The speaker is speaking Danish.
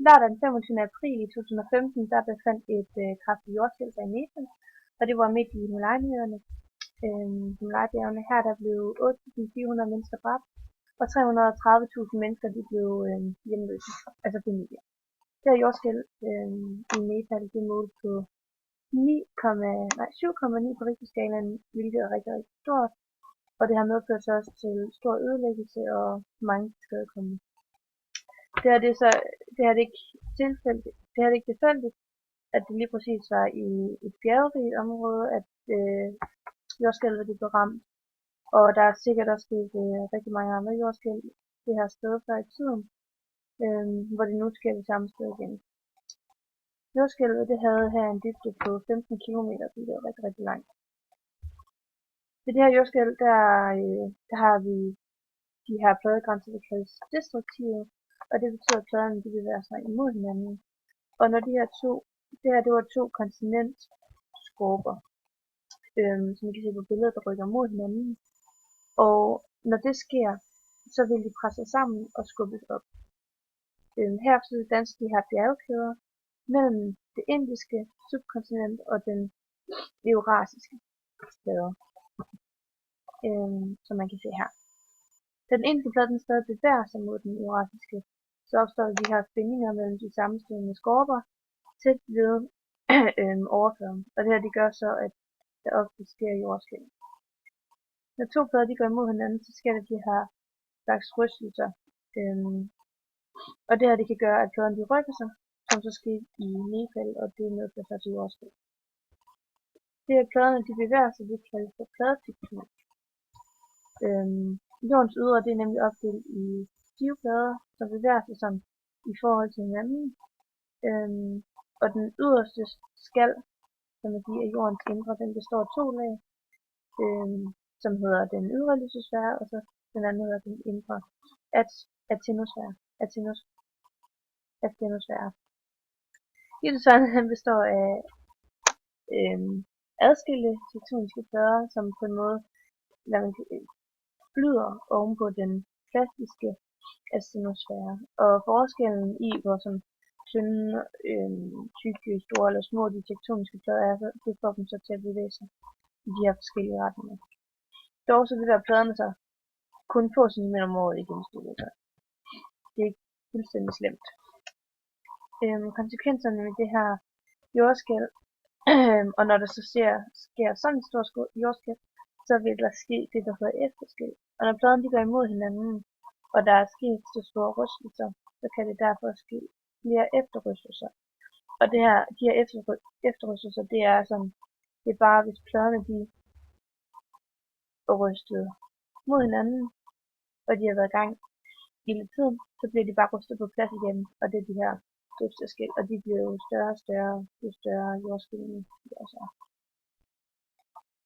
Lørdag den 25. april i 2015, der befandt et kraftigt jordskælv sig i Nepal, og det var midt i Himalaya-bjergene. Himalaya-bjergene her, der blev 8.400 mennesker dræbt, og 330.000 mennesker, de blev hjemløse, altså familier. Det her jordskælv i Nepal, det målte på 7,9 på Richterskalaen, hvilket er rigtig, rigtig stort, og det har medført så også til stor ødelæggelse og mange skadekomne. Det er ikke tilfældigt, at det lige præcis var i et bjergrigt område, at jordskælvet det blev ramt, og der er sikkert også sket rigtig mange andre jordskælv det her sted før i tiden, hvor det nu sker det samme sted igen. Jordskælvet det havde her en dybde på 15 km, så det var rigtig, rigtig langt. Ved det her jordskælv, der har vi de her pladegrænser, der kaldes destruktive, og det betyder, at pladerne de bevæger sig imod hinanden. Og når det var to kontinentskorper, som I kan se på billedet, der rykker mod hinanden. Og når det sker, så vil de presse sammen og skubbes op. Herefter danser de her bjergkæder mellem det indiske subkontinent og den eurasiske kæde, som man kan se her. Da den indiske plade den stadig bevæger sig mod den eurasiske, så opstår de her spændinger mellem de sammenstødende skorper tæt ved overfladen. Og det her det gør så, at der ofte sker jordskælv. Når to plader de går imod hinanden, så sker der de her slags rystelser. Og det her det kan gøre, at pladerne de rykker sig, som så sker i Nepal, og det medfører sig til jordskælv. Det er pladerne de bevæger sig, det kaldes for pladetektonik. Jordens ydre det er nemlig opdelt i stive plader, som bevæger sig sådan i forhold til hinanden. Og den yderste skal, som man siger, af jordens indre, den består af 2 lag, som hedder den ydre lysosfære, og så den anden hedder den indre atenosfære. Lysosfæren består af adskilte tektoniske plader, som på en måde flyder oven på den plastiske atenosfære. Og forskellen i, hvor som tynde, tykke, store eller små de tektoniske plader er, så det får dem så til at bevæge sig i de her forskellige retninger. Dog så bevæger pladerne sig kun få centimeter om året i gennemsnit. Det er ikke fuldstændig slemt. Konsekvenserne med det her jordskælv, og når der så sker sådan en stor jordskælv, så vil der ske det, der hedder efterskælv. Og når pladerne de går imod hinanden, og der er sket så store rystelser, så kan det derfor ske flere efterrystelser. Og de her efterrystelser, det er bare, hvis pladerne de er rystet mod hinanden, og de har været i gang i lidt tid, så bliver de bare rystet på plads igen, og det er de her efterskælv, og de bliver jo større og større, jo større jordskælvene bliver så.